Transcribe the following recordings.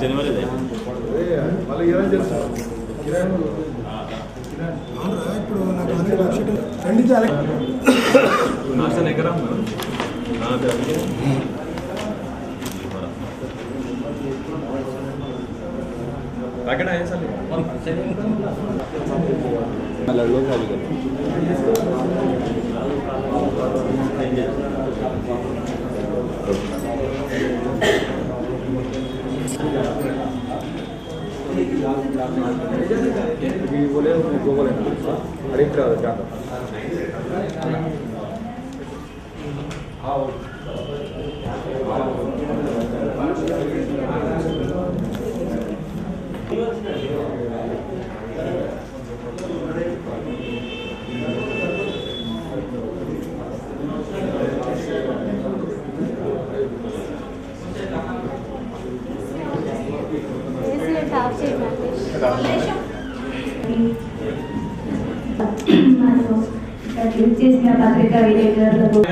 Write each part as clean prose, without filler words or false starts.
जनवरी ఇప్పుడు నాకు already website ఖండించాలి నాశనం ఎక్కడ पैकेट आया सर लड़कों का भी बोले बोले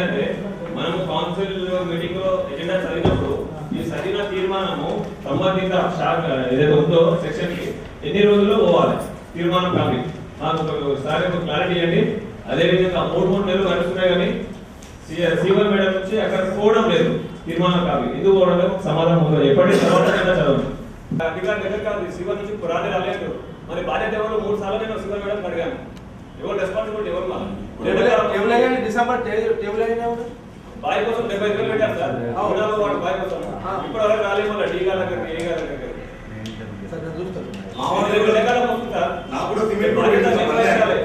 अरे మనం కౌన్సిల్ మీటింగ్ లో ఎజెండా చదివినప్పుడు ఈ చదివిన తీర్మానము సంబంధిత శాఖ ఏదైతే సెక్షన్ కి ఎన్ని రోజుల్లో పోవాలి తీర్మానం కాపీ మాకు ఒకసారి క్లారిటీ ఇవ్వండి. అదేవిధంగా 3 నెలలు నడుస్తున్నాయి కానీ సీవర్ మేడం నుంచి అక్కడ పోవడం లేదు తీర్మానం కాపీ ఎందుకు పోవడం లేదు సమాధానం ఉంటుంది ఎప్పటి తర్వాత చదవండి. అధికారి దగ్గర కాదు సీవర్ నుంచి పురాణి రాలేదు మరి బాధ్యత ఎవరు 3 సార్లు నేను సీవర్ మేడం అడిగాను ఎవరు రెస్పాన్సిబిలిటీ ఎవరు డిసెంబర్ టేబుల్ అయినా బాయ్ కోసం 75,000 పెట్టారు సార్ అవునాలో వాడు బాయ్ కోసం ఇప్పుడు వరకు రాలేమో టీగా దగ్గరికి ఏ గారి దగ్గరికి మా దగ్గర లెక్కల వస్తుంది సార్ నాకు కూడా సిమెంట్ రోడ్ పెట్టాలి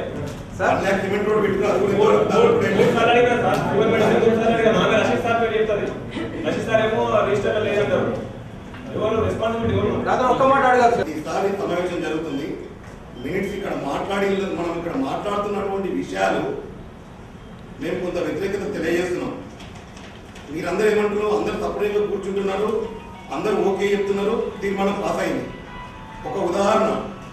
సార్ నాకు సిమెంట్ రోడ్ పెట్టుకున్నా అది కూడా సార్ అడిగారు సార్ సిమెంట్ మేడం సార్ అడిగారు నామే రషీద్ సార్ పేరు చెప్తారు రషీద్ సార్ ఏమో రిజిస్టర్ లేదంటారు ఎవరు రెస్పాన్సిబిలిటీ ఎవరు రాదా ఒక్క మాట అడగాలి సార్. ఈసారి సమావేశం జరుగుతుంది మినిట్స్ ఇక్కడ మనం ఇక్కడ మాట్లాడుతున్నటువంటి విషయాలు మేము కొంత వ్యతిరేకత తెలియజేస్తున్నాం. మీరందరూ ఏమంటున్నారు అందరూ సపరేట్గా కూర్చుంటున్నారు అందరూ ఓకే చెప్తున్నారు తీర్మానం పాస్ అయింది. ఒక ఉదాహరణ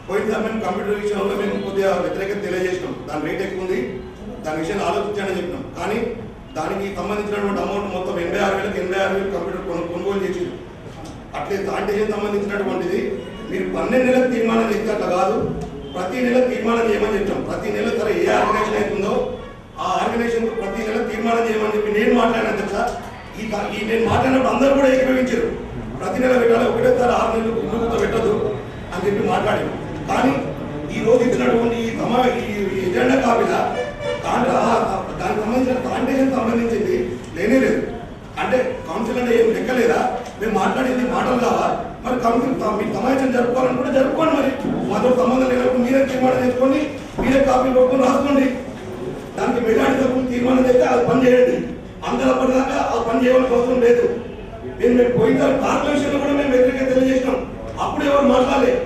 పోయినసారి మేము కంప్యూటర్ విషయంలో మేము కొద్దిగా వ్యతిరేకత తెలియజేసినాం దాని రేట్ ఎక్కువ ఉంది దాని విషయాన్ని ఆలోచించాలని చెప్పినాం కానీ దానికి సంబంధించినటువంటి అమౌంట్ మొత్తం 86,000 కంప్యూటర్ కొనుగోలు చేసింది. అట్లే దాంట్లో సంబంధించినటువంటిది మీరు 12 నెలలకు తీర్మానం చేస్తే అట్లా కాదు ప్రతి నెల తీర్మానం చేయమని చెప్తాం. ప్రతి నెల సరే ఏ ఆర్గనైజేషన్ అవుతుందో ఆ ఆర్గనైజేషన్ ప్రతి నెల తీర్మానం చేయమని చెప్పి నేను మాట్లాడినా సార్ ఈ నేను మాట్లాడినప్పుడు అందరూ కూడా ఏకీభవించారు. ప్రతి నెల పెట్టాలి ఒకటేసారి 6 నెలలు ముందుకు పెట్టదు అని చెప్పి మాట్లాడారు. కానీ ఈ రోజు ఇచ్చినటువంటి ఈ ఎజెండా కాపీలా దానికి సంబంధించిన కాంటేషన్ సంబంధించింది లేనే లేదు. అంటే కౌన్సిల్ అంటే ఏం లెక్కలేదా మేము మాట్లాడింది మాటలు కావా మరి కౌన్సిల్ మీ సమావేశం జరుపుకోవాలనుకుంటే జరుపుకోండి మరి మాతో సంబంధం లేనప్పుడు మీరే తీర్మానం చేసుకోండి మీరే కాపీ పట్టుకొని రాసుకోండి. దానికి మెజారిటీ సభ్యులు తీర్మానం చేస్తే అది పని చేయండి అందరూ అప్పటిదాకా ఆ పని చేయవలసిన అవసరం లేదు. మేము పోయిన కార్పొరేషన్ కూడా మేము వ్యతిరేకత తెలియజేసినాం అప్పుడు ఎవరు మాట్లాడలేదు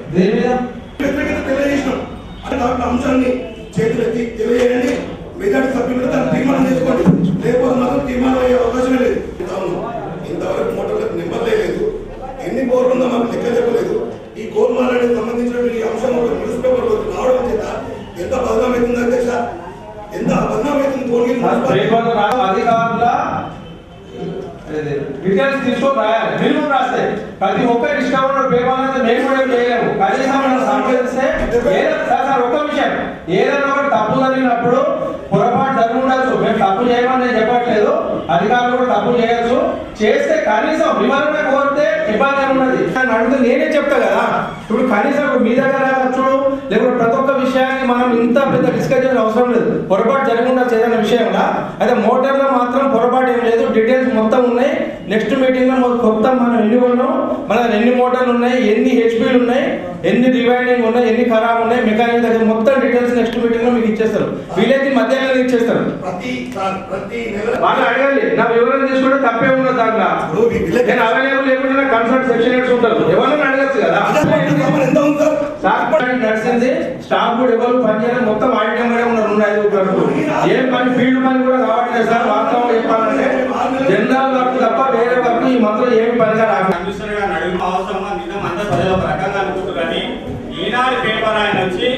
వ్యతిరేకత తెలియజేసినాం అంటే దాంట్లో అంశాన్ని చేతులెత్తి తెలియజేయండి మెజారిటీ సభ్యులు దాన్ని తీర్మానం చేసుకోండి లేకపోతే మాత్రం తీర్మానం అయ్యే అవకాశమే లేదు. ఇంతవరకు మోటార్లకు నెంబర్ లేదు ఎన్ని బోర్లు ఉందో మాకు లెక్క చెప్పలేదు. ఈ గోల్మాలానికి సంబంధించిన ఈ అంశం ఒక న్యూస్ పేపర్ రావడం చేత ఎంత బదనాం అవుతుంది అధ్యక్ష ఎంత బదనాం అవుతుంది అధికారుల డీటెయిల్స్ తీసుకొని రాయాలి మినిమం రాస్తే ప్రతి ఒక్కరి ఇష్టం పేపర్ మేము కూడా చేయలేము కనీసం మనం సంప్రదిస్తే సార్ ఒక్క విషయం ఏదైనా ఒకటి తప్పు జరిగినప్పుడు పొరపాటు జరిగి ఉండొచ్చు మేము తప్పు చేయమని నేను చెప్పట్లేదు అధికారులు కూడా తప్పు చేయొచ్చు చేస్తే కనీసం వివరణ కోరితే ఇబ్బంది ఉన్నది అడిగితే నేనే చెప్తా కదా ఇప్పుడు కనీసం మీ దగ్గర చూడు లేకపోతే ప్రతి ఒక్క విషయాన్ని మనం ఇంత పెద్ద డిస్కస్ చేయాల్సిన అవసరం లేదు పొరపాటు జరిగి ఉండొచ్చు ఏదైనా విషయంలో అయితే మోటార్లో మాత్రం పొరపాటు ఏం లేదు డీటెయిల్స్ మొత్తం ఉన్నాయి నెక్స్ట్ మీటింగ్ లో మొత్తం మనం ఎన్ని కొన్నాం మన ఎన్ని మోటార్లు ఉన్నాయి ఎన్ని హెచ్పీలు ఉన్నాయి ఎన్ని రివైండింగ్ ఉన్నాయి ఎన్ని ఖరాబ్ ఉన్నాయి మెకానిక్ దగ్గర మొత్తం డీటెయిల్స్ నెక్స్ట్ మీటింగ్ లో మీకు ఇచ్చేస్తారు వీలైతే మధ్యాహ్నం ఇచ్చేస్తారు వాళ్ళు అడగాలి నా వివరణ తీసుకుంటే తప్పే ఉన్నది దాంట్లో నేను అవైలబుల్ లేకుండా కన్సల్ట్ సెక్షన్ హెడ్స్ ఉంటారు ఎవరైనా అడగచ్చు కదా నడిచింది. స్టాఫ్ కూడా ఎవరు పనిచేయలేదు, మొత్తం ఆడిటింగ్ కూడా ఉన్నారు 2-5 వరకు. ఏం పని ఫీల్డ్ పని కూడా కావట్లేదు సార్. వాస్తవం చెప్పాలంటే జనరల్ వర్క్ తప్ప వేరే వర్క్ ఈ మంత్రం ఏమి పనిగా రాదు. కమిషనర్ గారిని అడుగు అవసరమా నిజం అంతా ప్రజలు ఒక రకంగా అనుకుంటారు. కానీ ఈనాడు పేపర్ ఆయన వచ్చి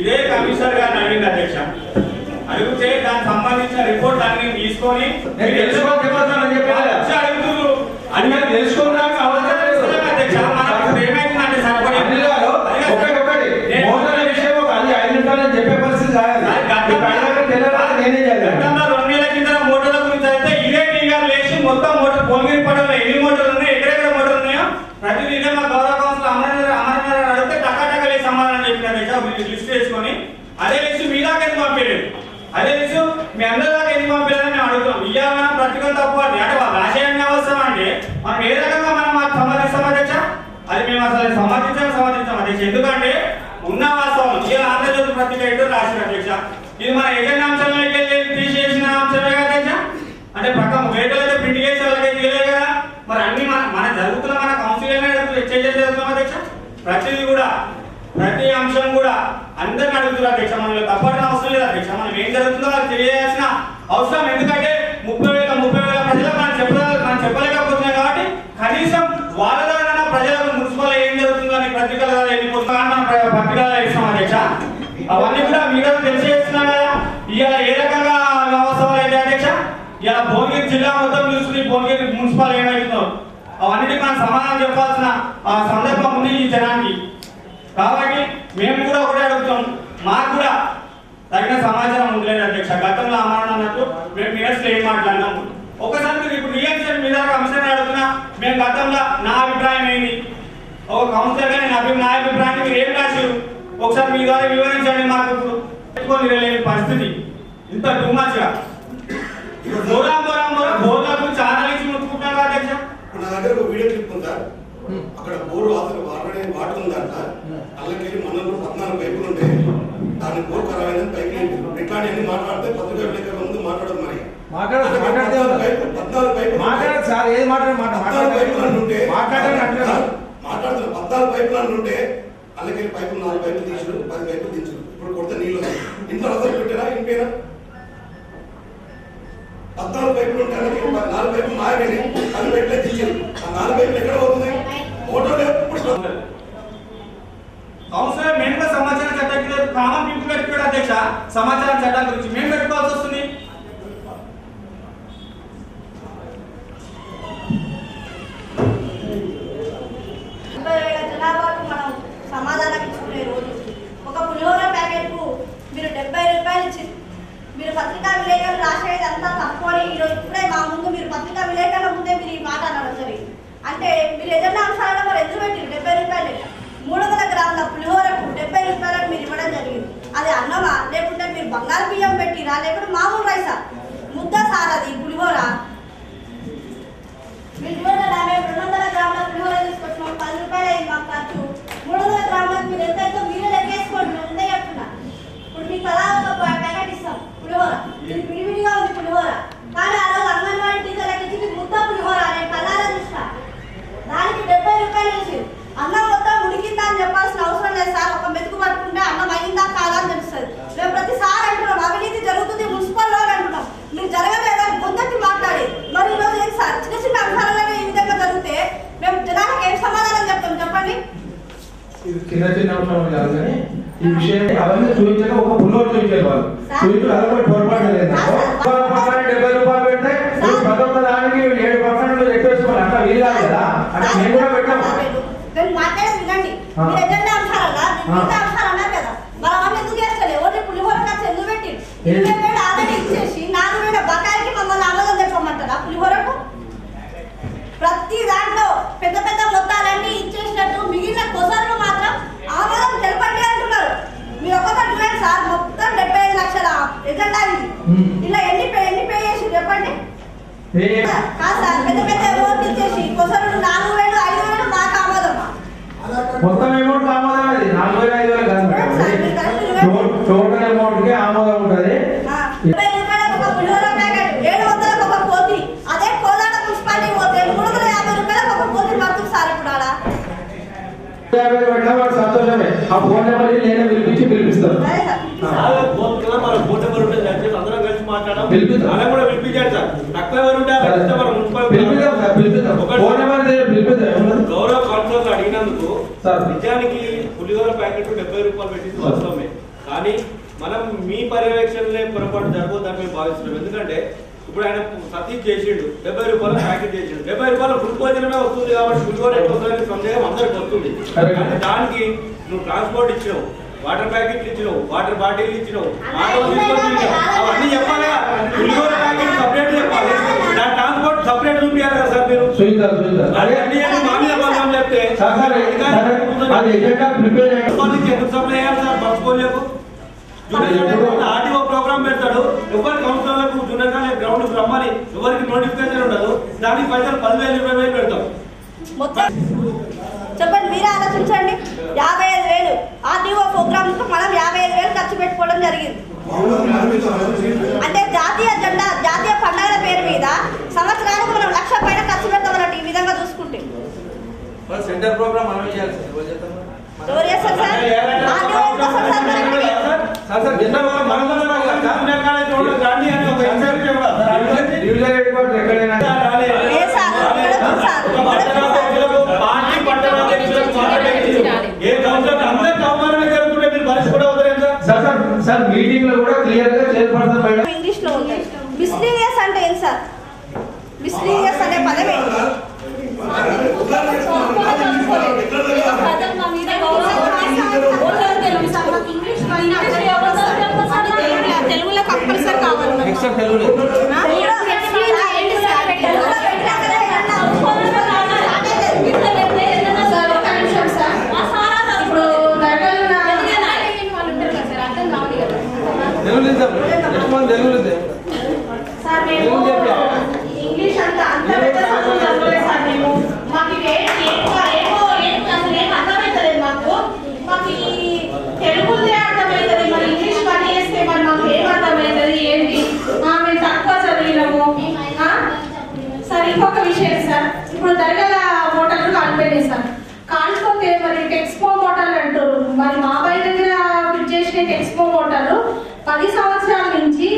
ఇదే కమిషనర్ గారిని అడిగింది అధ్యక్ష. అడిగితే దానికి సంబంధించిన రిపోర్ట్ అన్ని తీసుకొని అడుగుతున్నారు. అని మేము తెలుసుకున్నాక అవసరం లేదు అధ్యక్ష. మనకు ఏమైందంటే సరిపడి చెప్పే పరిస్థితి నేనే చేయాలి. 2 నెలల కింద మోటార్ల గురించి అయితే ఇదే టీ గారు లేచి మొత్తం మోటార్ భువనగిరి పట్టణంలో ఎన్ని మోటార్లు ఉన్నాయి, ఎక్కడెక్కడ మోటార్లు ఉన్నాయో ప్రతిదీ ఇదే మా గౌరవ కౌన్సిల్ అమరనాథ్ అడిగితే టకా లేచి సమాధానం చెప్పిన లిస్ట్ వేసుకొని అదే లిస్ట్ మీ దాకా ఎందుకు పంపించలేదు, అదే లిస్ట్ మీ అందరి దాకా ఎందుకు పంపించాలని మేము అడుగుతున్నాం. ఇయ్యాలన్నా ప్రతికూల తప్పు అంటే రాజకీయాన్ని అవసరం అంటే మనం ఏ రకంగా మనం సమర్థిస్తాం అధ్యక్ష? అది మేము అసలు సమర్థించాం అధ్యక్ష. ఎందుకంటే ఉన్న వాస్తవం ఇలా ఆంధ్రజ్యోతి పత్రిక ఏంటో రాసిన అధ్యక్ష. ఇది మన ఎజెండా అంశంలోకి తీసేసిన అంశమే కదా అధ్యక్ష. అంటే పక్క వేటలో అయితే ప్రింట్ చేసి వాళ్ళకి తెలియదు కదా. మరి అన్ని మన జరుగుతున్న మన కౌన్సిల్ జరుగుతున్నాం అధ్యక్ష. ప్రతిదీ కూడా ప్రతి అంశం కూడా అందరిని అడుగుతున్నారు అధ్యక్ష. మనలో తప్పడం అవసరం లేదు అధ్యక్ష. మనం ఏం జరుగుతుందో వాళ్ళకి తెలియాల్సిన అవసరం. ఎందుకంటే 30,000 ప్రజలకు మనం చెప్పలేకపోతున్నాం కాబట్టి కనీసం వాళ్ళ ద్వారా ప్రజలకు మున్సిపల్ ఏం జరుగుతుందో అని పత్రికల ద్వారా ఎన్ని పుస్తకాలు మనం పత్రికల్లో ఇస్తాం అధ్యక్ష. అవన్నీ కూడా మీరు తెలిసేస్తున్నాం కదా. ఇవాళ ఏ రకంగా వ్యవస్థలు అయితే అధ్యక్ష, ఇలా భువనగిరి జిల్లా మొత్తం చూస్తుంది భువనగిరి మున్సిపల్ ఏమవుతుందో అవన్నిటికీ మనం సమాధానం చెప్పాల్సిన సందర్భం ఉంది ఈ జనానికి. కాబట్టి మేము కూడా ఒకటే అడుగుతాం, మాకు కూడా తగిన సమాచారం ఉండలేదు అధ్యక్ష. గతంలో అమరణ అన్నట్టు మేము మినిట్స్లో ఏం మాట్లాడినాము ఒకసారి మీరు ఇప్పుడు రియాక్షన్ మీద కమిషన్ అడుగుతున్నా. మేము గతంలో నా అభిప్రాయం ఏంటి, ఒక కౌన్సిలర్ గా నా అభిప్రాయాన్ని మీరు ఏం రాశారు ఒకసారి మీ ద్వారా వివరించండి. మాకు ఇప్పుడు పెట్టుకొని వెళ్ళలేని పరిస్థితి ఇంత టూ మచ్ గా బోర్లకు చాలా నుంచి ముట్టుకుంటున్నారు అధ్యక్ష. నా దగ్గర ఒక వీడియో క్లిప్ ఉందా, అక్కడ బోరు అసలు వాటర్ ఉందంట. అల్లకెళ్ళి మనలో 14 పైపులు ఉంటాయి, దాని బోర్ ఖరాబ్ అయిందని పైకి ఇట్లాంటివన్నీ మాట్లాడితే పత్రికా విలేకరుల ముందు మాట్లాడదు. మరి మాట్లాడదు సార్, ఏది మాట్లాడుతున్న 14 పైపులు ఉంటే అల్లకెళ్ళి పైపులు 4 పైపులు తీసుడు 10 పైపులు దించుడు. ఇప్పుడు కొడితే నీళ్ళు ఇంట్లో అసలు పెట్టారా ఇంపేనా? 14 పైపులు ఉంటే అల్లకెళ్ళి 4 పైపులు మాయని అది పెట్టలే దించారు. ఆ 4 పైపులు ఎక్కడ పోతుంది? మోటార్ కౌన్సిలర్ మేము కూడా సమాచార చట్టం కింద కామన్ పీపుల్ పెట్టుకోవడం అధ్యక్ష. సమాచార చట్టం గురించి మేము పెట్టుకోవాల్సి వస్తుంది. జనాభాకు మనం సమాధానం ఇచ్చుకునే రోజు ఒక పులిహోర ప్యాకెట్ కు మీరు 70 రూపాయలు ఇచ్చి మీరు పత్రికా విలేకరులు రాసేది అంతా తప్పు అని ఈరోజు ఇప్పుడే మా ముందు మీరు పత్రికా విలేకరుల ముందే మీరు ఈ మాట అనడం జరిగింది. అంటే మీరు ఏదైనా అంశాలను మరి ఎందుకు పెట్టారు? 70 రూపాయలు 300 గ్రాముల పులిహోరకు 70 రూపాయలను మీరు ఇవ్వడం జరిగింది. అది అన్నమా లేకుంటే మీరు బంగారు బియ్యం పెట్టిరా లేకుంటే మామూలు రైసా? ముద్ద సార్ అది పులిహోర. మీరు చూడండి, మేము 200 గ్రాముల పులిహోర తీసుకొచ్చినాం, 10 రూపాయలు అయింది మాకు ఖర్చు. 300 గ్రాములకు మీరు ఎంతైతే మీరే లెక్కేసుకోండి, మేము ఉందే చెప్తున్నా. ఇప్పుడు మీకు తలా ఒక ప్యాకెట్ ఇస్తాం పులిహోర, ఇది విడివిడిగా ఉంది పులిహోర. కానీ ఆ రోజు అంగన్వాడీ టీచర్లకు ఇచ్చింది ముద్ద పులిహోర, నేను కళ్ళారా చూసిన. దానికి 70 రూపాయలు వేసి అన్నం మొత్తం ఉడికిందా అని చెప్పాల్సిన అవసరం లేదు సార్. ఒక మెతుకు పట్టుకుంటే అన్నం అయిందా కాదా అని తెలుస్తుంది. మేము ప్రతిసారి అంటున్నాం అవినీతి జరుగుతుంది మున్సిపల్లో అంటున్నాం, మీరు జరగలేదని పొందట్టి మాట్లాడి మరి ఈరోజు ఏంటి సార్ చిన్న చిన్న అంశాలనే ఈ విధంగా జరిగితే మేము జనాలకు ఏం సమాధానం చెప్తాం చెప్పండి? చిన్న అంశాలు కాదు కానీ ఈ విషయం అవన్నీ చూపించాక ఒక పుల్లోడు చూపించారు వాళ్ళు చూపించారు. అది కూడా పొరపాటు లేదు. 70 రూపాయలు పెడితే 19 దానికి 7% ఎక్కువేసుకోవాలి అట్లా వీలు కాదు కదా. అంటే మేము కూడా పెట్టాము. నేను మాట్లాడేది వినండి. మీరు ఎజెండా అంశాలన్నా మిగతా అంశాలు అన్నారు కదా, మనం ఎందుకు చేస్తలే? ఓన్లీ పులిహోర ఖర్చు ఎందుకు పెట్టి 20,000 ఆల్రెడీ ఇచ్చేసి 4,000 బకాయికి మమ్మల్ని ఆమోదం తెప్పమంటారా పులిహోరకు? ప్రతి దాంట్లో పెద్ద పెద్ద మొత్తాలన్నీ ఇచ్చేసినట్టు మిగిలిన కొసర్లు మాత్రం ఆమోదం తెలపండి అంటున్నారు. మీరు ఒక్కొక్కటి చూడండి సార్, మొత్తం 75 లక్షల ఎజెండా ఇది. ఇలా ఎన్ని పే చేసి చెప్పండి? కాదు సార్, పెద్ద పెద్ద అమౌంట్ ఇచ్చేసి కొసర్లు 4,000 5,000 మాకు ఆమోదమా? మొత్తం అమౌంట్ ఆమోదం అది 4,000 5,000 కాదు, టోటల్ అమౌంట్ కి ఆమోదం ఉంటుంది. 70 రూపాయలకు ఒక పులిహోర ప్యాకెట్, 700లకు ఒక కోతి. అదే కోదాడ మున్సిపాలిటీ పోతే 350 రూపాయలకు ఒక కోతి పడుతుంది సార్. ఇప్పుడు ఆడ 50 పెట్టినా వాడు సంతోషమే. ఆ ఫోన్ నెంబర్ నేనే పిలిపిస్తాను. సరే సార్. మన ఫోన్ నెంబర్ ఉంటుంది అందరం కలిసి మాట్లాడడం పిలిపిద్దాం. అలా కూడా పిలిపించాడు సార్. తక్కువ ఎవరు ఉంటే మన మున్సిపల్ పిలిపిద్దాం. ఫోన్ నెంబర్ పిలిపిద్దాం. గౌరవ కౌన్సిలర్ అడిగినందుకు సార్. నిజానికి పులిహోర ప్యాకెట్ 70 రూపాయలు పెట్టింది వాస్తవమే. కానీ మనం మీ పర్యవేక్షణలే పొరపాటు జరగదని మేము భావిస్తున్నాం. ఎందుకంటే ఇప్పుడు ఆయన సతీష్ చేసిండు 70 రూపాయల ప్యాకెట్ చేసిండు. 70 రూపాయల ఫుడ్ భోజనమే వస్తుంది కాబట్టి పులిహోర ఎట్లా వస్తుందని సందేహం అందరికి వస్తుంది. కానీ దానికి నువ్వు ట్రాన్స్పోర్ట్ ఇచ్చినావు, వాటర్ ప్యాకెట్లు ఇచ్చినావు, వాటర్ బాటిల్ ఇచ్చినావు, ఆటో తీసుకొచ్చి అవన్నీ చెప్పాలి. పులిహోర ప్యాకెట్ సపరేట్ చెప్పాలి, దాని ట్రాన్స్పోర్ట్ సపరేట్ చూపించాలి కదా సార్ మీరు. చెప్తే ఎందుకు సప్లై చేయాలి సార్? మర్చిపోలేకు ఆర్టీఓ ప్రోగ్రామ్ పెడతాడు, ఎవరి కౌన్సిలర్లకు జూనియర్ గ్రౌండ్ రమ్మని ఎవరికి నోటిఫికేషన్ ఉండదు. దానికి పైసలు 10,000 20,000 పెడతాం. మొత్తం చెప్పండి, మీరే ఆలోచించండి. 55,000 ఆర్టీఓ ప్రోగ్రామ్ మనం 55,000 ఖర్చు పెట్టుకోవడం జరిగింది. అంటే జాతీయ జెండా జాతీయ పండుగల పేరు మీద సంవత్సరానికి మనం 1,00,000 పైన ఖర్చు పెడతామన్నట్టు ఈ విధంగా చూసుకుంటే. సెంటర్ ప్రోగ్రామ్ మనం చేయాలి ఎవరు చేస్తారు సార్? ఆర్టీఓ కోసం సార్ సార్ జెండా సార్ మీటింగ్ లో కూడా క్లియర్ గా చైర్పర్సన్ మేడం ఇంగ్లీష్ లో ఉంటాయి. మిస్లీనియస్ అంటే ఏం సార్? మిస్లీనియస్ అనే పదం ఏంటి? తెలుగులో కంపల్సరీ కావాలి. సార్ మేము ఇంగ్లీష్ అంతా అంత పెద్ద చదువు చదవలేదు సార్. మేము మాకు అర్థమవుతుంది. మాకు ఈ తెలుగుదే అర్థమవుతుంది. మరి ఇంగ్లీష్ పని చేస్తే మరి మాకు ఏం అర్థమవుతుంది ఏంటి? మేము తక్కువ చదివినాము సార్. ఇంకొక విషయం సార్, ఇప్పుడు దర్గల మోటార్లు కాలిపోయినాయి సార్. కాలిపోతే మరి టెక్స్పో మోటార్లు అంటారు. మరి మా బయట దగ్గర ఫిట్ చేసిన టెక్స్పో మోటార్లు 10 సంవత్సరాల నుంచి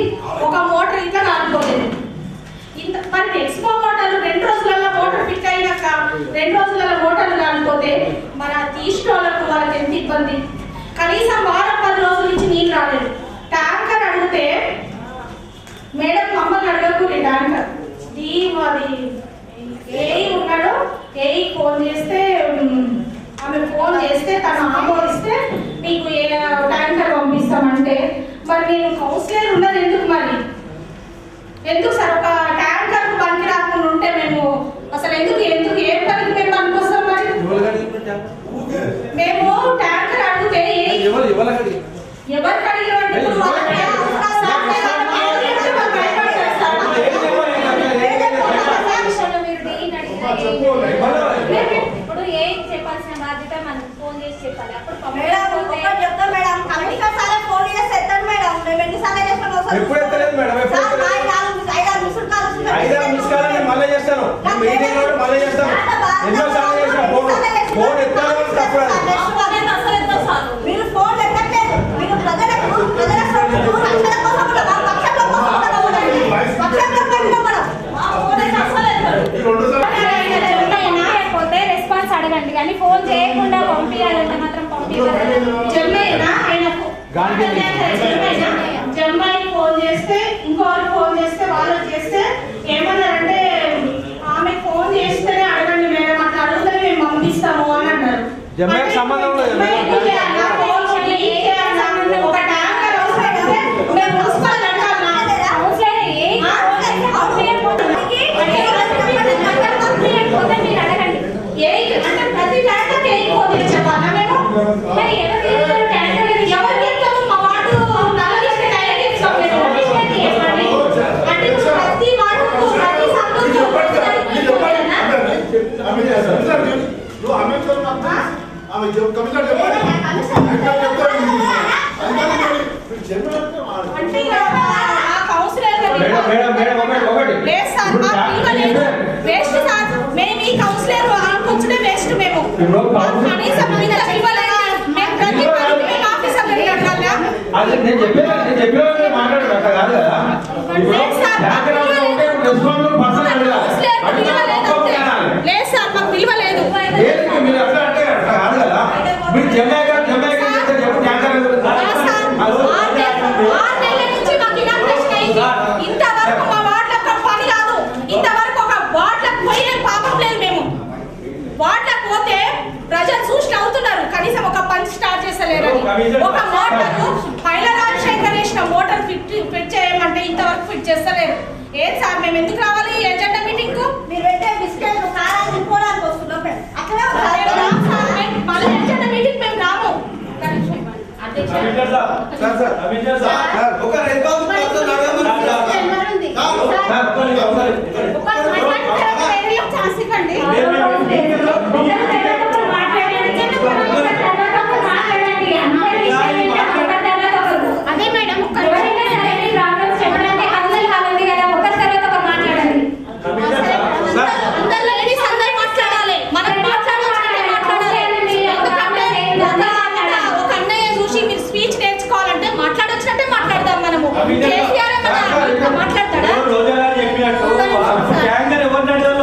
ఒక మోటార్ ఇంకా కాలిపోలేదు. ఇంత మరి టెక్స్పో మోటార్లు 2 రోజులలో మోటార్ ఫిట్ అయినాక 2 రోజులలో మోటార్లు కాలిపోతే మన తీసుకోవాలకు వాళ్ళకి ఎంత ఇబ్బంది. కనీసం వారం 10 రోజుల నుంచి నీళ్ళు రాలేదు. ట్యాంకర్ అడిగితే మేడం మమ్మల్ని అడగకూడదు ట్యాంకర్ అది ఏఈ ఉన్నాడు. ఏఈ ఫోన్ చేస్తే ఆమె ఫోన్ చేస్తే తను ఆమోదిస్తే మీకు ఏ ట్యాంకర్ పంపిస్తామంటే మరి నేను కౌన్సిలర్ ఉన్నది ఎందుకు? మరి ఎందుకు సార్? ఒక ట్యాంకర్ పనికి రాకుండా ఉంటే మేము అసలు ఎందుకు ఏ పనికి మేము పనికొస్తాం? మరి మేము ట్యాంకర్ అడిగితే ఎవరికి అడిగినట్టు ఇప్పుడు ఏం చెప్పాల్సిన బాధ్యత మనం ఫోన్ చేసి చెప్పాలి. అప్పుడు చెప్తాం మేడం. కమిషనర్ సార్ ఫోన్ చేసి ఎత్తాడు మేడం. మేము ఎన్నిసార్లు చేస్తాం? మీరు ఫోన్ ఎత్తట్లేదు. మీరు రెస్పాన్స్ అడగండి, కానీ ఫోన్ చేయకుండా పంపించాలంటే మాత్రం జమ్మాయి ఫోన్ చేస్తే ఇంకోరు ఫోన్ చేస్తే వాళ్ళు చేస్తే ఏమన్నారంటే ఆమె ఫోన్ చేస్తేనే అడగండి మేడం, అట్లా అడిగితే మేము పంపిస్తాము అని అన్నారు. సంబంధం లేదు. ఒక ట్యాంకర్ అవసరం మేము మున్సిపల్ ప్రతి ట్యాంకర్ ఫోన్ చేసి చెప్పాలా మేము? Waste sir. మేము ఈ కౌన్సిలర్ అనుకుంటే వేస్ట్. మేము కనీసం మేము ప్రతి అది నేను చెప్పేది మాట్లాడదు అట్లా కాదు కదా. ఇప్పుడు బ్యాంక్ అకౌంట్ ఉంటే రెస్పాన్సిబుల్ పర్సన్ అడగాలి. లేదు సార్ మాకు విలువ లేదు. మీరు అట్లా అంటే అట్లా కాదు కదా. మీరు జమ్మే చెప్పు ఇంతవరకు మా వార్డులకు పని కాదు. ఇంతవరకు ఒక వార్డులకు పోయిన పాపం లేదు. మేము వార్డులకు పోతే ప్రజలు సూచన అవుతున్నారు, కనీసం ఒక పని స్టార్ట్ చేస్తలేరని. ఒక మోటార్ పైల రాజశేఖర్ వేసిన మోటార్ ఫిట్ చేయమంటే ఇంతవరకు ఫిట్ చేస్తలేరు. ఏం సార్ మేము ఎందుకు రావాలి ఈ ఎజెండా మీటింగ్ కు? మీరు పెట్టే బిస్కెట్ కారాలు తిప్పుకోవడానికి వస్తున్నాం అక్కడ మళ్ళీ ఎజెండా మీటింగ్ మేము రాము. అదే మేడం అందరూ మాట్లాడాలి. మనం ఒక అన్నయ్య చూసి మీరు స్పీచ్ నేర్చుకోవాలంటే మాట్లాడొచ్చినట్టే మాట్లాడదాం. మనము మాట్లాడతాడా?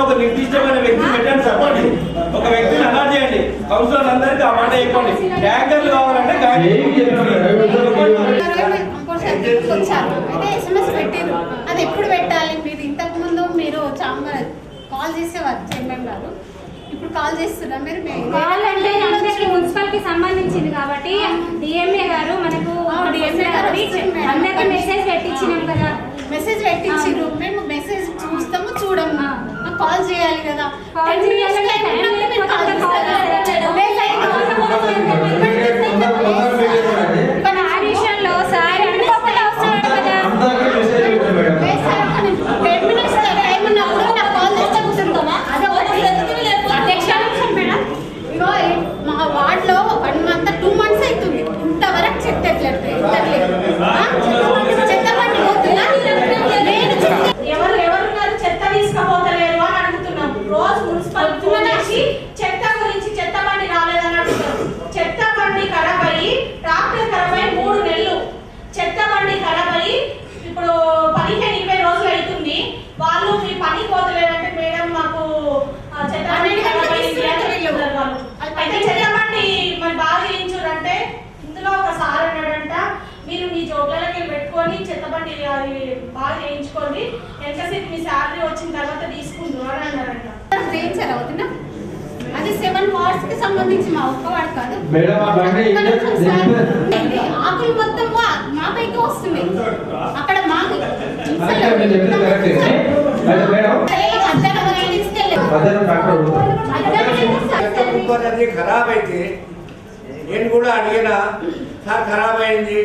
ఒక నిర్దిష్టమైన వ్యక్తి పెట్టండి, చెప్పండి. ఒక వ్యక్తిని అలాట్ చేయండి. కౌన్సిలర్ అందరికీ ఆ మాట చెప్పండి. ట్యాంకర్లు కావాలంటే అయితే SMS పెట్టారు. అది ఎప్పుడు పెట్టాలి? మీరు ఇంతకు ముందు మీరు కాల్ చేసేవారు చైర్మన్ గారు, ఇప్పుడు కాల్ చేస్తున్నా మీరు? కాల్ అంటే మున్సిపాలిటీ సంబంధించింది కాబట్టి డిఎంఏ గారు మనకు అందరికి మెసేజ్ పెట్టించినాం కదా. మెసేజ్ పెట్టించారు. మేము మెసేజ్ చూస్తాము చూడము, కాల్ చేయాలి కదా. మా వార్డులో 1 month 2 months అవుతుంది, ఇంతవరకు చెత్త ఎవరున్నారు చెత్త తీసుకుపోతలేరు అని అడుగుతున్నాం. రోజు మున్సిపాలిటీ వచ్చి చెత్త గురించి చెత్త బండి రాలేదని అడుగుతారు. చెత్త బండి ఖరాబ్ అయ్యి ట్రాక్టర్ ఖరాబ్ అయ్యి 3 నెలలు చెత్త బండి ఖరాబ్ అయ్యి ఇప్పుడు 15-20 రోజులు అవుతుంది. వాళ్ళు మీ పని పోతలేదంటే మేడం మాకు చెత్త బండి ఖరాబ్ అయ్యింది వాళ్ళు. అయితే చెత్త బండి మరి బాగా చేయించారంటే ఇందులో ఒక సార్ అన్నాడంట, మీరు మీ జోబులకి పెట్టుకొని చెత్తబండి అది బాగా చేయించుకోండి, ఎంతసేపు మీ శాలరీ వచ్చిన తర్వాత తీసుకుంటారు అని అన్నారంట. చేయించారు అవుతున్నా. అది 7 wards కి సంబంధించి మా ఒక్క వార్డు కాదు. ఆకులు మొత్తం మా పైకి వస్తున్నాయి. అక్కడ మాకు ఖరాబ్ అయితే నేను కూడా అడిగినా, సార్ ఖరాబ్ అయింది,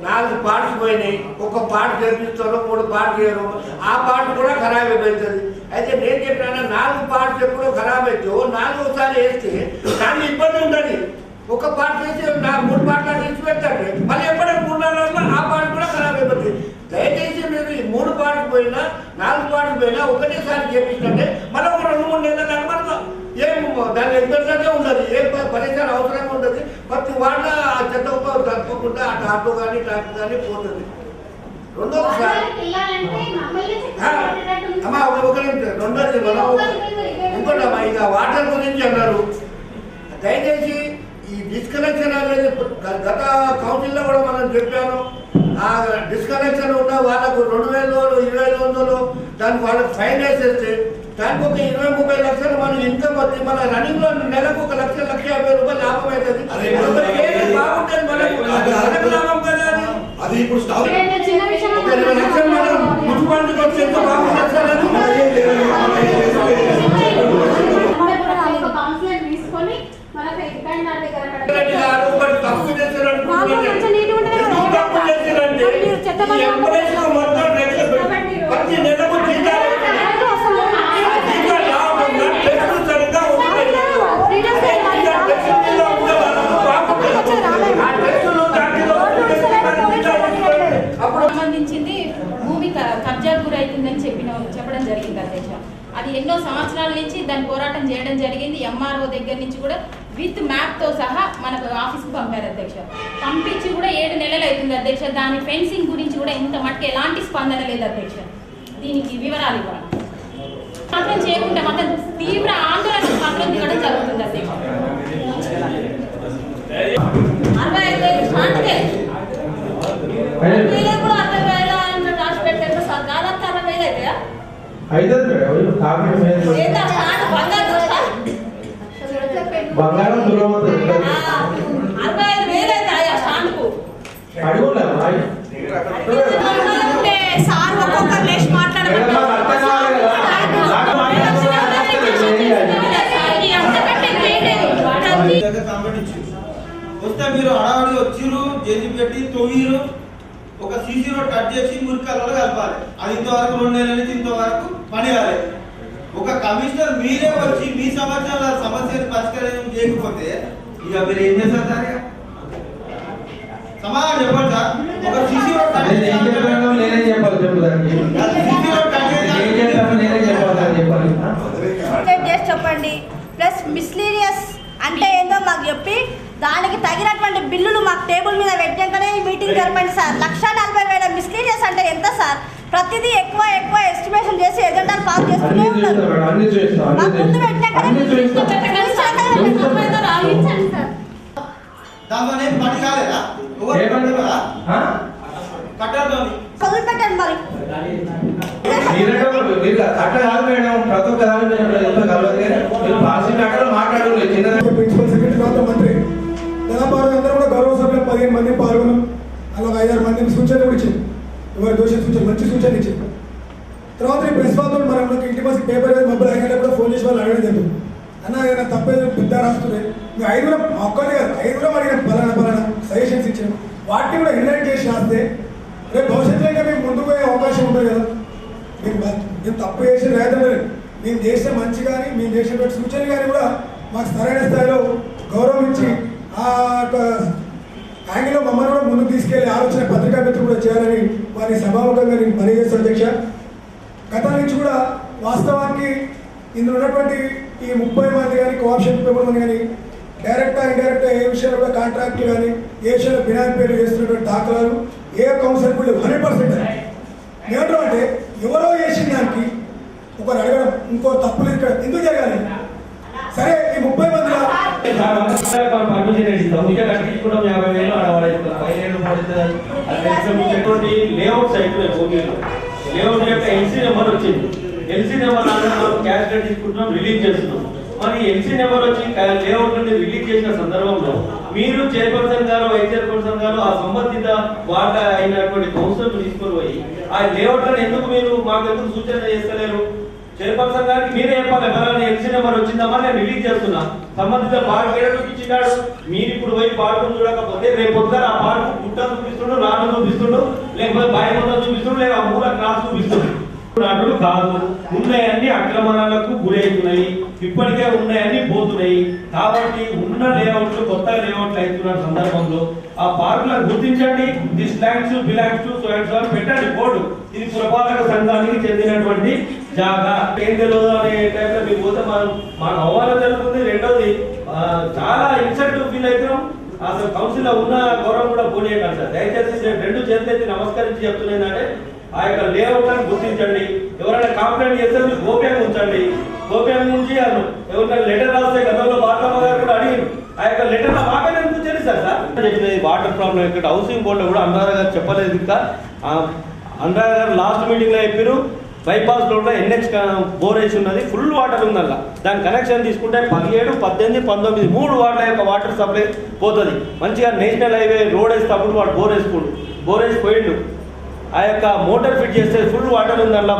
4 పార్ట్స్ పోయినాయి, ఒక పార్ట్ చేపిస్తారు, 3 పార్ట్ చేయరు, ఆ పార్ట్ కూడా ఖరాబ్ అయిపోతుంది. అయితే నేను చెప్పినా 4 పార్ట్స్ ఎప్పుడో ఖరాబ్ అయితే 4వసారి వేస్తే దానికి ఇబ్బంది ఉంటుంది. ఒక పార్ట్ చేసి 3 పార్ట్లు తీసి పెడతాడు, మళ్ళీ ఎప్పుడైనా 3 నెలల్లో ఆ పార్ట్ కూడా ఖరాబ్ అయిపోతుంది. దయచేసి మీరు ఈ 3 పార్ట్స్ పోయినా 4 పార్ట్స్ పోయినా ఒకటేసారి చేపించినట్టే మళ్ళీ ఒక 2-3 నెలల తర్వాత ఏం దాని ఎగ్జామ్గా ఉండదు, ఏం పరిసర అవసరంగా ఉండదు. ప్రతి వాళ్ళ చెత్త తప్పకుండా ఆ టాప్ కానీ ట్రాక్టర్ కానీ పోతుంది. రెండోసారి అమ్మా ఒకరి రెండోది ఇంకోటమ్మా, ఇక వాటర్ గురించి అన్నారు. దయచేసి ఈ డిస్కనెక్షన్ అనేది గత కౌన్సిల్లో కూడా మనం చెప్పాను. ఆ డిస్కనెక్షన్ ఉన్న వాళ్ళకు 2,000-2,500 దానికి వాళ్ళకి ఫైన్ వేసేస్తే దానికి ఒక 20-30 లక్షలు మనం ఇన్కమ్ వస్తే మన రన్నింగ్ లో నెలకు 1,50,000 లాభం అవుతుంది. బాగుంటుంది మనకు లాభం కదా. అది ఇప్పుడు స్టాప్ 20 లక్షలు మనం మున్సిపాలిటీకి వచ్చి ఎంత బాగుంటుంది. తీసుకొని తప్పు చేశారంటే ప్రతి నెలకు జీతాలు సంబంధించింది భూమి కబ్జా గురైతుందని చెప్పడం జరిగింది అధ్యక్ష. అది ఎన్నో సంవత్సరాల నుంచి దాని పోరాటం చేయడం జరిగింది. ఎంఆర్ఓ దగ్గర నుంచి కూడా విత్ మ్యాప్ తో సహా మనకు ఆఫీస్కి పంపారు అధ్యక్ష. పంపించి కూడా 7 నెలలు అవుతుంది. అవుతుంది అధ్యక్ష. దాని ఫెన్సింగ్ గురించి కూడా ఇంత మటుకు ఎలాంటి స్పందన లేదు అధ్యక్ష. దీనికి వివరాలు ఇవ్వాలి మాత్రం చేయకుండా మాత్రం తీవ్ర ఆందోళన మాత్రం దిగడం జరుగుతుంది అధ్యక్ష. 65,000 శాంతికే వీళ్ళే కూడా 60,000 రాసి పెట్టారు సార్. దాదాపు 60,000 అవుతాయా? ఏంటా స్టాండ్ బంగారు దోశ? బంగారం దూరం 65,000 అవుతాయా స్టాండ్కు? అంటే సార్ ఒక్కొక్కరు లేచి మాట్లాడమంటారు. వస్తే మీరు హడావిడి వచ్చిర్రు, జేసీబీ పెట్టి తొవ్విరు, ఒక సీసీ రోడ్ కట్ చేసి మురికాలలో కలపాలి. అది ఇంతవరకు 2 నెలల నుంచి ఇంతవరకు పని కాలేదు. ఒక కమిషనర్ మీరే వచ్చి మీ సమస్యను పరిష్కారం చేయకపోతే ఇక మీరు ఏం చేస్తారు సార్? సమాధానం చెప్పండి సార్. ఒక సీసీ రోడ్ కట్ చేసి చెప్పండి. ప్లస్ మిస్లీనియస్ అంటే ఏందో మాకు చెప్పి దానికి తగినటువంటి బిల్లులు మాకు టేబుల్ మీద పెట్టాకనే ఈ మీటింగ్ జరపండి సార్. 1,40,000 మిస్లీనియస్ అంటే ఎంత సార్? ప్రతిదీ ఎక్కువ ఎక్కువ ఎస్టిమేషన్ చేసి ఎజెండాలు పాస్ చేస్తూనే ఉన్నారు. మాకు ముందు పెట్టాకనే దాంతో పని కాలేదా? కట్టాలి వదిలిపెట్టండి మరి. అట్లా కాదు మేడం, ప్రతి ఒక్క ప్రిన్సిపల్ సెక్రటరీ రాత మంత్రి దాదాపు అందరూ కూడా గౌరవ సభ్యులు 15 మంది పాల్గొన్నాం. అలా 5-6 మంది సూచనలు కూడా ఇచ్చింది. ఎవరి దోష సూచన మంచి సూచనలు ఇచ్చింది. తర్వాత ఈ ప్రెస్ వాళ్ళతో మనం ఇంటి బస్ పేపర్ మొబైల్ అయినా కూడా ఫోన్ చేసి వాళ్ళు అడగడం జరిగింది. అన్న ఏదైనా తప్పేది పెద్ద రాస్తుండే మేము 5 ఒక్కనే కాదు 5 అడిగిన పలానా సజెషన్స్ ఇచ్చాం. వాటిని కూడా ఇన్వైట్ చేసి రాస్తే రేపు భవిష్యత్తులో ఇంకా మేము ముందుకు పోయే అవకాశం ఉంటుంది కదా. మేము తప్పు చేసి రాయడం మేము చేసే మంచి కానీ మేము చేసేటువంటి సూచనలు కానీ కూడా మాకు సరైన స్థాయిలో గౌరవం ఇచ్చి ఆ యాంగిల్లో మమ్మల్ని కూడా ముందుకు తీసుకెళ్లి ఆలోచన పత్రికా మిత్రులు కూడా చేయాలని వారి సభాముఖంగా నేను పనిచేస్తాను అధ్యక్ష. గత నుంచి కూడా వాస్తవానికి ఇందులో ఉన్నటువంటి ఈ 30 మంది కానీ కోఆప్షన్ 30 మంది కానీ డైరెక్టా ఇండైరెక్టా ఏ విషయంలో కూడా కాంట్రాక్ట్లు కానీ ఏ విషయంలో బినామీ పేర్లు చేస్తున్నటువంటి దాఖలాలు ఏ కౌన్సిల్ కూడా 100% ఏమంటారు అంటే ఎవరో చేసిన దానికి ఒకరు అడగడం ఇంకో తప్పులు ఇక్కడ ఎందుకు జరగాలి? సరే ఈ 30 మందిలో లేఅవుట్ సైట్ లేఅవుట్ యొక్క ఎల్సీ నెంబర్ వచ్చింది. ఎల్సీ నెంబర్ క్యాష్ కట్ తీసుకుంటున్నాం, రిలీజ్ చేస్తున్నాం. మరి ఎల్సీ నెంబర్ వచ్చి లేఅవుట్ నుండి రిలీజ్ చేసిన సందర్భంలో మీరు చైర్పర్సన్ గారు వైస్ చైర్పర్సన్ గారు ఆ సంబంధిత వార్డు అయినటువంటి కౌన్సిల్ తీసుకొని పోయి ఆ లేఅవుట్ ఎందుకు మీరు మాకు ఎందుకు సూచన చేస్తలేరు? చైర్పర్సన్ గారికి మీరే చెప్పాలి. ఎవరైనా ఎల్సీ నెంబర్ వచ్చిందమ్మా నేను రిలీజ్ చేస్తున్నా, సంబంధిత పార్క్ ఏడ చూపించినాడు. మీరు ఇప్పుడు పోయి పార్కు చూడకపోతే రేపు పొద్దున ఆ పార్కు గుట్ట చూపిస్తుండు, రాళ్ళు చూపిస్తుండు, లేకపోతే బాయి మొత్తం చూపిస్తుండు, లేదా మూల క్రాస్ చూపిస్తుండు. నాటులు కాదు, ఉన్నాయన్నీ అక్రమణాలకు గురవుతున్నాయి, ఇప్పటికే ఉన్నాయన్నీ పోతున్నాయి. కాబట్టి ఉన్న లేఅవుట్లు కొత్త లేఅవుట్లు అవుతున్న సందర్భంలో ఆ పార్కులను గుర్తించండి. This lands belongs to so and so పెట్టండి బోర్డు. ఇది పురపాలక సంఘానికి చెందినటువంటి జాగా. ఏం తెలియదు అనే టైంలో మీకు పోతే మాకు అవమానం జరుగుతుంది. రెండోది చాలా ఇన్సల్ట్ ఫీల్ అవుతున్నాం. అసలు కౌన్సిల్ లో ఉన్న గౌరవం కూడా పోనీయకండి సార్. దయచేసి 2 చేతులెత్తి నమస్కరించి చెప్తున్నానంటే ఆ యొక్క లేఅవుట్లను గుర్తించండి. ఎవరైనా కంప్లైంట్ చేస్తే మీరు గోప్యంగా ఉంచండి. గోప్యంగా ఉంచి ఎవరైనా లెటర్ రాస్తే గతంలో బాటమ్మ గారు కూడా అడిగారు. ఆ యొక్క లెటర్ మాకనే ఎందుకు తెలుస్తారు సార్ చెప్పినది. వాటర్ ప్రాబ్లం ఇక్కడ హౌసింగ్ బోర్డులో కూడా అనురాధ గారు చెప్పలేదు. ఇంకా అనురాధ గారు లాస్ట్ మీటింగ్ లో చెప్పారు బైపాస్ రోడ్ లో NH బోర్ వేసి ఉన్నది, ఫుల్ వాటర్ ఉందల్లా. దాని కనెక్షన్ తీసుకుంటే 17, 18, 19 3 వార్డుల యొక్క వాటర్ సప్లై పోతుంది. మంచిగా నేషనల్ హైవే రోడ్ వేసేటప్పుడు వాడు బోర్ వేసి పోయిండు. ఆ యొక్క మోటార్ ఫిట్ చేస్తే ఫుల్ వాటర్ ఉందల్లా.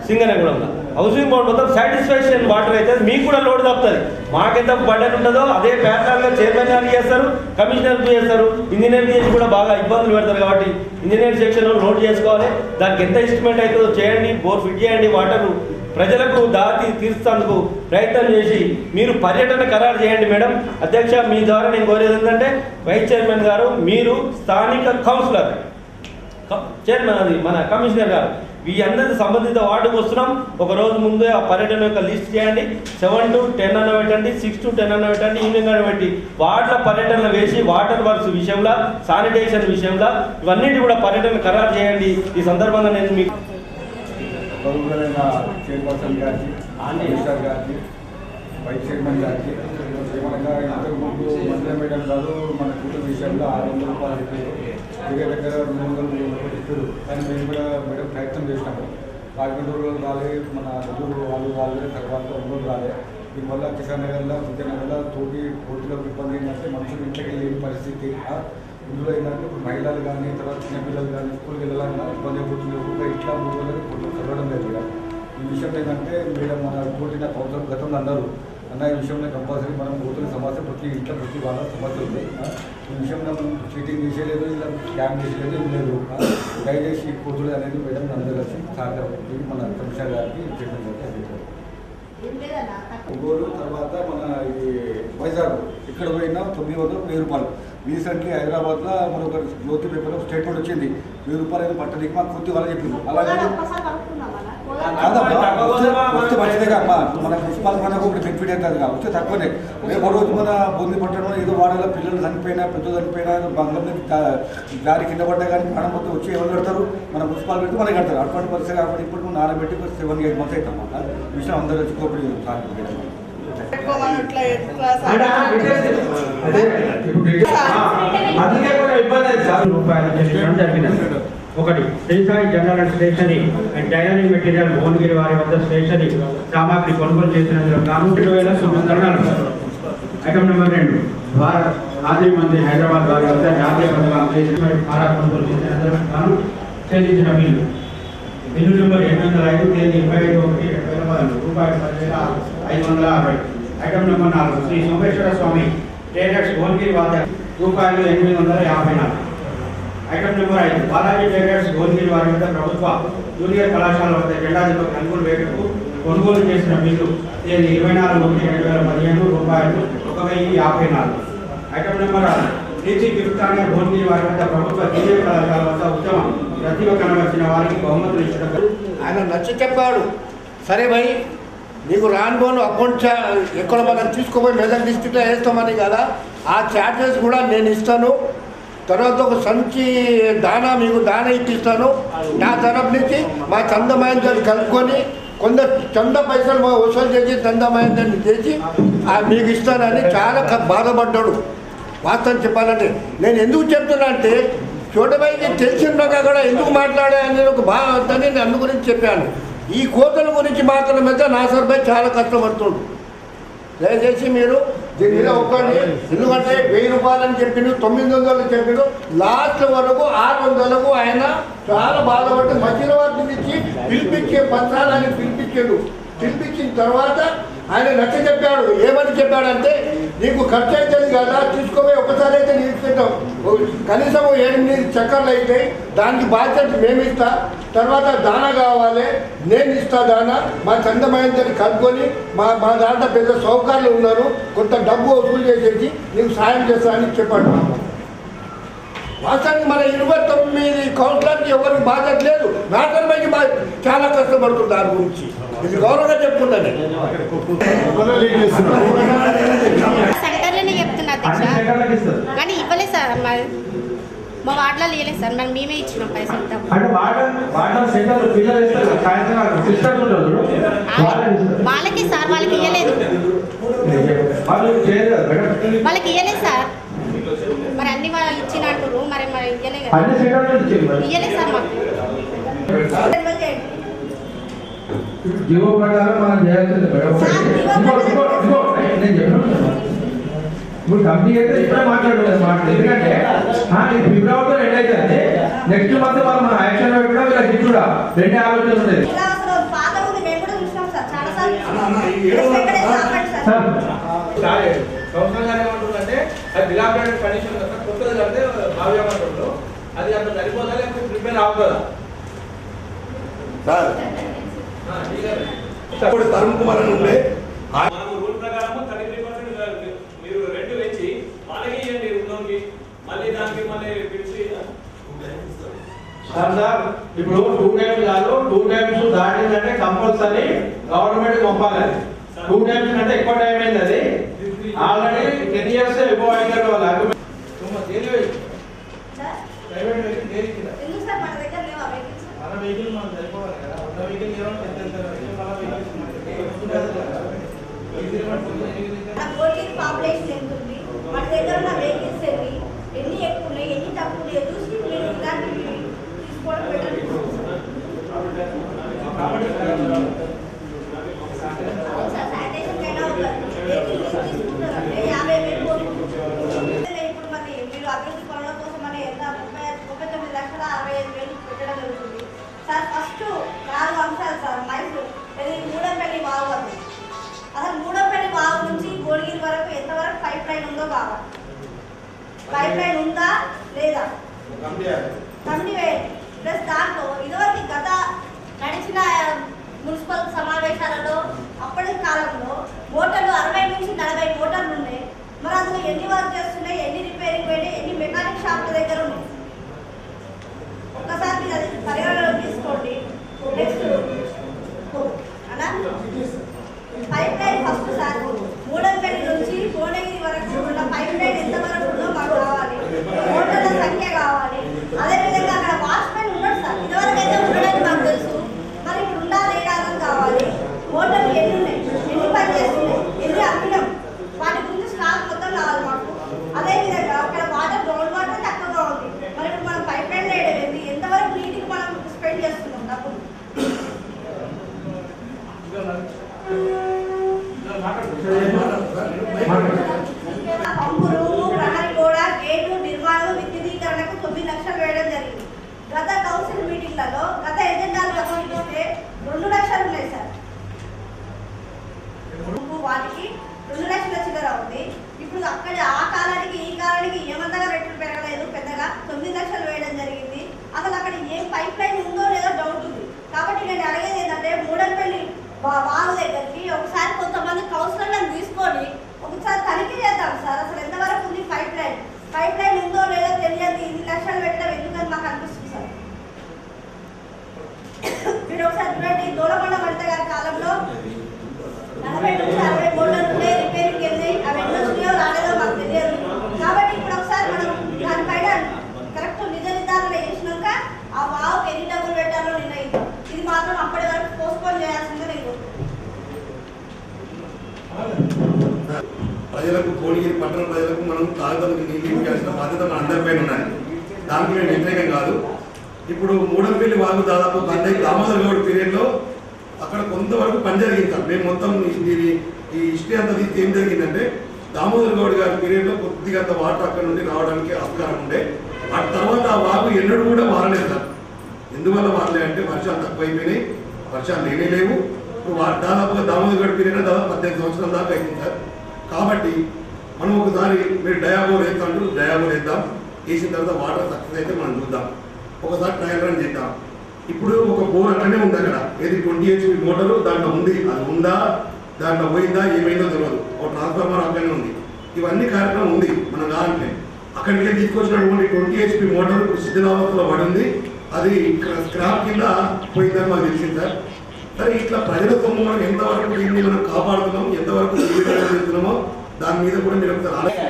సింగనగూడెంలో హౌసింగ్ బోర్డు మొత్తం సాటిస్ఫాక్షన్ వాటర్ అయితే మీకు కూడా లోడ్ తప్పుతుంది. మాకెంత బడ్జెట్ ఉంటుందో అదే ప్యారలల్గా చైర్మన్ గారు చేస్తారు, కమిషనర్ చేస్తారు, ఇంజనీర్ చేసి కూడా బాగా ఇబ్బందులు పెడతారు. కాబట్టి ఇంజనీర్ సెక్షన్ లోడ్ చేసుకోవాలి. దానికి ఎంత ఎస్టిమేట్ అవుతుందో చేయండి, బోర్ ఫిట్ చేయండి. వాటర్ ప్రజలకు దాటి తీర్చేందుకు ప్రయత్నం చేసి మీరు పర్యటన ఖరారు చేయండి మేడం. అధ్యక్ష, మీ ద్వారా నేను కోరేది ఏంటంటే వైస్ చైర్మన్ గారు, మీరు స్థానిక కౌన్సిలర్ చైర్మన్ అది మన కమిషనర్ గారు ఈ అందరి సంబంధిత వార్డుకు వస్తున్నాం. ఒక రోజు ముందే ఆ పర్యటన యొక్క లిస్ట్ చేయండి. 7 to 10 అన్న పెట్టండి, 6 to 10 అన్న పెట్టండి, ఈవినింగ్ అని పెట్టి వార్డుల పర్యటనలు వేసి వాటర్ వర్క్స్ విషయంలో, శానిటేషన్ విషయంలో ఇవన్నిటి కూడా పర్యటన ఖరారు చేయండి. ఈ సందర్భంగా నేను మీకు చైర్పర్సన్ గారికి, మినిస్టర్ గారికి, వైస్ చైర్మన్ గారికి ఏమనగా ఇంతకుముందు మంత్రి మేడం గారు మన కుటుంబ విషయంలో 600 రూపాయలు చెప్పారు. దగ్గర 200 చెప్పారు. కానీ మేము కూడా మేడం ప్రయత్నం చేసినాము. 11 రోజులు రాలే, మన నలుగురు వాళ్ళు రాలే, తర్వాత 2 రోజులు రాలే. దీనివల్ల కిసాన్ నగర్లో, విద్యానగర్లో తోటి పూర్తిలోకి ఇబ్బంది ఏంటంటే మనుషులు ఇంటికి లేని పరిస్థితి. ఇందులో ఏంటంటే ఇప్పుడు మహిళలు కానీ, తర్వాత చిన్నపిల్లలు కానీ స్కూల్కి వెళ్ళాలన్నా ఇబ్బంది అయిపోతుంది. ఒక ఇట్లా 3 రోజులకి కొడుకు చదవడం లేదు. కూడా ఈ విషయం ఏంటంటే మేడం మన కోటిన కౌన్సిలర్ గతంలో అన్నారు అన్న, ఈ విషయంలో కంపల్సరీ మనం కూతురు సమస్య ప్రతి ఇంట్లో ప్రతి వాళ్ళ సమస్య ఉంది. ఈ విషయంలో మనం చీటింగ్ చేసేలేదు, ఇలా క్యాంప్ చేసేలేదు, ఏం లేదు. దయచేసి కూతురు అనేది మేడం అందరూ కలిసి సహకారం మన కమిషనర్ గారికి చైర్మన్ గారికి ఒంగోలు తర్వాత మన ఈ వైజాగ్ ఇక్కడ పోయినా 900 రూపాయలు. రీసెంట్లీ హైదరాబాద్లో మనొక జ్యోతి పేపర్లో స్టేట్మెంట్ వచ్చింది 1000 రూపాయలు పట్టడానికి మాకు కొద్ది వాళ్ళకి చెప్పింది. అలాగే వస్తే మంచిదేగా మన మున్సిపల్ మనకు ఒకటి బెనిఫిట్ అవుతుంది. వస్తే తక్కువనే. రేపు రోజు మన బొంది పట్టడం ఏదో వాడాల పిల్లలు చనిపోయినా, పెద్దలు చనిపోయినా, బంగారం దారి కింద పడ్డా కానీ ప్రాణం మొత్తం వచ్చి ఎవరు కడతారు? మన మున్సిపాల్ పెట్టి మనకి కడతారు. అటువంటి పరిస్థితి కాబట్టి ఇప్పుడు మనం నానబెట్టి 7-8 మంత్స్ అవుతాం. ఈ విషయం అందరూ వచ్చి కోపడి ఒకటి Sri Sai general and stationery and tailoring material Bhuvanagiri వారి వద్ద స్టేషనరీ సామాగ్రి కొనుగోలు చేసినందుకు గాను 2,940. ఐటమ్ నెంబర్ 2 భారత్ ఆది మంది హైదరాబాద్ వారి వద్ద జాతీయ పథకం కొనుగోలు చేసినందుకు గాను చెల్లించిన బిల్లు నెంబర్ 805 తేదీ 25/1/2014 రూపాయలు 10,560. ఐటమ్ నెంబర్ 4 శ్రీ సోమేశ్వర స్వామి ట్రేడర్స్ భువనగిరి వద్ద రూపాయలు 854. Item number 5 Balaji traders Bhuvanagiri వారి వద్ద ప్రభుత్వ జూనియర్ కళాశాల వద్ద జెండా దిబ్బ రంగులు వేటకు కొనుగోలు చేసిన బిల్లు తేదీ 24/1/2015 రూపాయలు 1,054. ఐటమ్ నెంబర్ 6 టీసీ గిఫ్టాంగర్ భువనగిరి వారి వద్ద ప్రభుత్వ జూనియర్ కళాశాల వద్ద ఉత్తమ ప్రతిభ కనబరిచిన వారికి బహుమతులు ఇచ్చడం. ఆయన నచ్చి చెప్పాడు, సరే భయ్ నీకు రానుకోను అకౌంట్ ఎక్కడ మనం తీసుకుపోయి మెదక్ డిస్ట్రిక్ట్లో వేస్తామని కదా, ఆ ఛార్జెస్ కూడా నేను ఇస్తాను. తర్వాత ఒక సంచి దానా మీకు దానా ఇప్పిస్తాను. నా తరఫు నుంచి మా చందమయంతో కలుపుకొని కొందరు చంద పైసలు వసూలు చేసి చందమయంతో చేసి మీకు ఇస్తానని చాలా బాధపడ్డాడు. వాస్తవం చెప్పాలంటే నేను ఎందుకు చెప్తున్నా అంటే చోటపైకి తెలిసినాక కూడా ఎందుకు మాట్లాడే అనేది ఒక బాధ వద్దని నేను అందు గురించి చెప్పాను. ఈ కోతల గురించి మాత్రమే నాసర్పై చాలా కష్టపడుతుండు. దయచేసి మీరు దీని మీద ఒక్కడి, ఎందుకంటే 1000 రూపాయలని చెప్పిండు, 900 చెప్పిండు, లాస్ట్ వరకు 600కు ఆయన చాలా బాధపడి మధ్యలో వాటిని ఇచ్చి పిలిపించే పత్రాలని పిలిపించిన తర్వాత ఆయన నచ్చ చెప్పాడు. ఏమని చెప్పాడంటే నీకు ఖర్చు అవుతుంది కదా, తీసుకోపోయి ఒకసారి అయితే నీకు పెట్టాం, కనీసం 8 చక్కర్లు అయితే దానికి బాధ్యత మేము ఇస్తా, తర్వాత దానా కావాలి నేను ఇస్తా దానా, మా చందమయంతో కలుపుకొని మా దాంట్లో పెద్ద సౌకర్యాలు ఉన్నారు, కొంత డబ్బు వసూలు చేసేసి నీకు సాయం చేస్తా అని చెప్పాడు. వాస్తవానికి మన 29 కౌన్సిలర్కి ఎవరికి బాధ్యత లేదు. నాటర్మైకి చాలా కష్టపడుతుంది దాని గురించి. ఇది గౌరవంగా చెప్పుకుంటాను. సెక్రటరీనే చెప్తున్నా అధ్యక్ష, కానీ ఇవ్వలేదు సార్, మా వార్డులో లేలేదు సార్, మరి మేమే ఇచ్చినాం పైసలు. వాళ్ళకి సార్ వాళ్ళకి ఇవ్వలేదు సార్, మరి అన్ని వాళ్ళు ఇచ్చినట్టు మరి ఇవ్వలేదు సార్ మాకు. జీవో ప్రకారం మనం చేయాల్సింది నేను చెప్పాను. ఇప్పుడు కంపెనీ అయితే ఇప్పుడే మాట్లాడుతుంది. ఎందుకంటే ఫిబ్రవరిలో ఎండ్ అవుతుంది, నెక్స్ట్ మంత్ మనం యాక్షన్ పెట్టడం వీళ్ళకి కూడా 2 ఆలోచనలు ఉండేది. ఏమంటుందంటే అది డిలాబరేటెడ్ కండిషన్ కొత్తది కడితే భావ్యమంటుండ్రు, అది అక్కడ సరిపోదా లేకపోతే ప్రిపేర్ అవుతుందా? తరుణ్ కుమార్ అని ఉండే రూల్ ప్రకారం 33% మీరు రెంట్ పెంచి వాళ్ళకి ఇవ్వండి ఉన్నోకి, మళ్ళీ దానికి మళ్ళీ పిలిచి సార్ ఇప్పుడు 2 టైమ్స్ కాదు, 2 టైమ్స్ దాటిందంటే కంపల్సరీ గవర్నమెంట్ పంపాలి. 2 టైమ్స్ అంటే ఎక్కువ టైం అయింది. అది ఆల్రెడీ 10 years ఎక్కువ అయ్యారు వాళ్ళు. ఎందుకు సార్ మన దగ్గర లేవా వెహికల్స్? మన వెహికల్ మనం సరిపోవాలి కదా. ఉన్న వెహికల్ గోల్గేట్ పాపులేషన్ ఎంత ఉంది, మన దగ్గర ఉన్న వెహికల్స్ ఎన్ని ఎక్కువ ఉన్నాయి, ఎన్ని తక్కువ ఉన్నాయి చూసి మీరు ఇలాంటివి తీసుకోవడం బెటర్. శానిటేషన్ కైనా ఒక వెహికల్ తీసుకుంటారంటే 50,000 పోతుంది. ఇప్పుడు మరి మీరు అభివృద్ధి పనుల కోసం అని ఎంత 39,65,000 పెట్టడం జరుగుతుంది సార్. ఫస్ట్ 4 అంశాలు సార్. మైసూరు మూడంపల్లి వాగు అది అసలు మూడంపల్లి వాగు నుంచి గోల్గిరి వరకు ఎంతవరకు పైప్ లైన్ ఉందో కావాలి. పైప్ లైన్ ఉందా లేదా కమిటీ వేయండి. ప్లస్ దాంట్లో ఇదివరకు గత నడిచిన మున్సిపల్ సమావేశాలలో అప్పటి కాలంలో మోటార్లు 60 నుంచి 40 మోటార్లు ఉన్నాయి. మరి అందులో ఎన్ని వర్క్ చేస్తున్నాయి, ఎన్ని రిపేరింగ్ పోయినాయి, ఎన్ని మెకానిక్ షాప్ల దగ్గర ఉన్నాయి, ఒక్కసారి మీరు అది పరిగణలో తీసుకోండి. నెక్స్ట్ అలా పైప్ లైన్ ఫస్ట్ సార్ మూడంపల్లి నుంచి భువనగిరి వరకు ఉన్న పైప్ లైన్ ఎంతవరకు ఉందో మాకు కావాలి. మోటార్ల సంఖ్య కావాలి. అదేవిధంగా అక్కడ వాచ్మెన్ ఉన్నాడు సార్. ఇదివరకు అయితే ఉండడానికి మాకు తెలుసు, మరి ఇప్పుడు ఉందా లేదా అని కావాలి. మోటార్లు ఎన్ని ఉన్నాయి, ఎన్ని పని చేస్తున్నాయి, ఎన్ని అమ్మినాం, వాటి గురించి స్టాక్ మొత్తం కావాలి మాకు. అదేవిధంగా అక్కడ వాటర్ గ్రౌండ్ వాటర్ తక్కువగా ఉంది. మరి ఇప్పుడు మనం పైప్ లైన్ వేయడం ఏంటి, ఎంతవరకు నీటికి మనం స్పెండ్ చేస్తున్నాం డబ్బులు. పంపులు, ప్రహరీ గోడ, గేటు నిర్మాణం, విద్యుదీకరణకు 9 లక్షలు వేయడం జరిగింది. గత కౌన్సిల్ మీటింగ్లలో గత ఎజెండాలు పరిశీలిస్తే 2 లక్షలు ఉన్నాయి సార్. వాటికి 2 లక్షల చిల్లర ఉంది. ఇప్పుడు అక్కడ ఆ కాలానికి ఈ కాలానికి ఏమంతగా రేట్లు పెరగలేదు, పెద్దగా 9 లక్షలు వేయడం జరిగింది. అసలు అక్కడ ఏం పైప్ లైన్ ఉందో లేదో డౌట్ ఉంది. కాబట్టి నేను అడిగేది ఏంటంటే మూడంపల్లి వాగు దగ్గరికి ఒకసారి కొంతమంది కౌన్సిలర్లను తీసుకొని ఒకసారి తనిఖీ చేద్దాం సార్. అసలు ఎంతవరకు ఉంది పైప్ లైన్, పైప్ లైన్ ఉందో లేదో తెలియదు. 2 లక్షలు పెట్టడం ఎందుకని మాకు అనిపిస్తుంది సార్. మీరు ఒకసారి చూడండి, దూలకొండ వనిత గారి కాలంలో 40 నుంచి 60 మోటార్లు ఉన్నాయి, రిపేరింగ్ వెళ్ళాయి. అవి ఎన్ని వచ్చినాయో రాలేదో మాకు తెలియదు. కాబట్టి ఇప్పుడు ఒకసారి మనం దానిపైన కరెక్ట్ నిజ నిర్ధారణ చేసినాక ఆ వావుకి ఎన్ని డబ్బులు పెట్టాలో నిర్ణయిద్దాం. ఇది మాత్రం అప్పటి వరకు పోస్ట్పోన్ చేయాల్సిందే. నేను ప్రజలకు, భువనగిరి పట్టణ ప్రజలకు మనం తాగుతానికి నీళ్ళు ఇవ్వాల్సిన బాధ్యత మన అందరిపైన ఉన్నది. దానికి నేను వ్యతిరేకం కాదు. ఇప్పుడు మూడంపల్లి వాగు దాదాపు దామోదర్ గౌడ్ పీరియడ్లో అక్కడ కొంతవరకు పని జరిగింది సార్. మేము మొత్తం ఈ హిస్టరీ అంతా తీసి ఏం జరిగిందంటే దామోదర్ గౌడ్ గారి పీరియడ్లో కొద్దిగా అంత వాటర్ అక్కడ నుండి రావడానికి ఆస్కారం ఉండే. ఆ తర్వాత ఆ వాగు ఎన్నడూ కూడా మారలేదు సార్. ఎందువల్ల మారలేదు అంటే వర్షాలు తక్కువైపోయినాయి, వర్షాలు లేవు. ఇప్పుడు దాదాపుగా దామోదర్ గౌడ్ పీరియడ్ దాదాపు 18 సంవత్సరాల దాకా అయింది సార్. కాబట్టి మనం ఒకసారి మీరు డయాబోర్ వేస్తాంటూ డయాబోర్ వేద్దాం. వేసిన తర్వాత వాటర్ సక్సెస్ అయితే మనం చూద్దాం, ఒకసారి ట్రయల్ రన్ చేద్దాం. ఇప్పుడు ఒక బోర్ అక్కడనే ఉంది, అక్కడ ఏది 20 HP మోటారు దాంట్లో ఉంది. అది ఉందా, దాంట్లో పోయిందా, ఏమైందో తెలియదు. ఒక ట్రాన్స్ఫార్మర్ అక్కడనే ఉంది. ఇవన్నీ కార్యక్రమం ఉంది మన దాంట్లో. అక్కడికి తీసుకొచ్చినటువంటి 20 HP మోటార్ శిథిలావస్థలో పడింది. అది స్క్రాప్ కింద పోయిందని మాకు తెలిసింది సార్. సరే, ఇట్లా ప్రజల సొమ్ము మనం ఎంతవరకు దీన్ని మనం కాపాడుతున్నాం, ఎంతవరకు చేస్తున్నామో దాని మీద కూడా మీరు ఒకసారి ఆలోచన.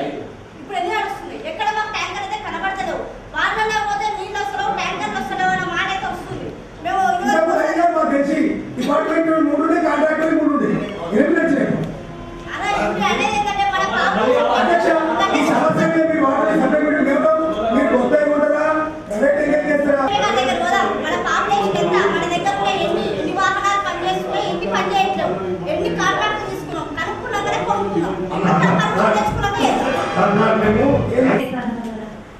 ఇప్పుడు ఎన్ని నడుస్తుంది, ఎక్కడ మాకు ట్యాంకర్ అయితే కనబడతలేదు. వాటిలో పోతే నీళ్ళు వస్తలేవు, ట్యాంకర్లు వస్తలేవు అన్న మాట అయితే వస్తుంది. మేము మాకు తెలిసి డిపార్ట్మెంట్ 3 కాంట్రాక్టర్ 3 ఏం నచ్చినాయి. అలా ఇప్పుడు అనేది ఏంటంటే మన ఈ సమస్య మీద మీరు వాటర్ సప్లిమెంట్ మీరు కొత్త ఏమంటారా, ప్రైవేట్ ఏం చేస్తారా? దగ్గర పోదాం. మన పాపులేషన్ ఎంత, మన దగ్గర ఎన్ని వాహనాలు పనిచేస్తున్నాయి, ఎన్ని పని చేయట్లేవు, ఎన్ని కాంట్రాక్ట్లు తీసుకున్నాం, కనుక్కున్నాకనే కొనుక్కున్నాం.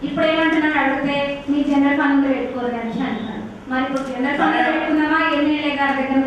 ఇప్పుడు ఏమంటున్నాను అడిగితే మీ జనరల్ ఫండ్ పెట్టుకోరు అని అంటున్నాను. మరి ఇప్పుడు జనరల్ ఫండ్ పెట్టుకున్నామా ఎమ్మెల్యే గారి దగ్గర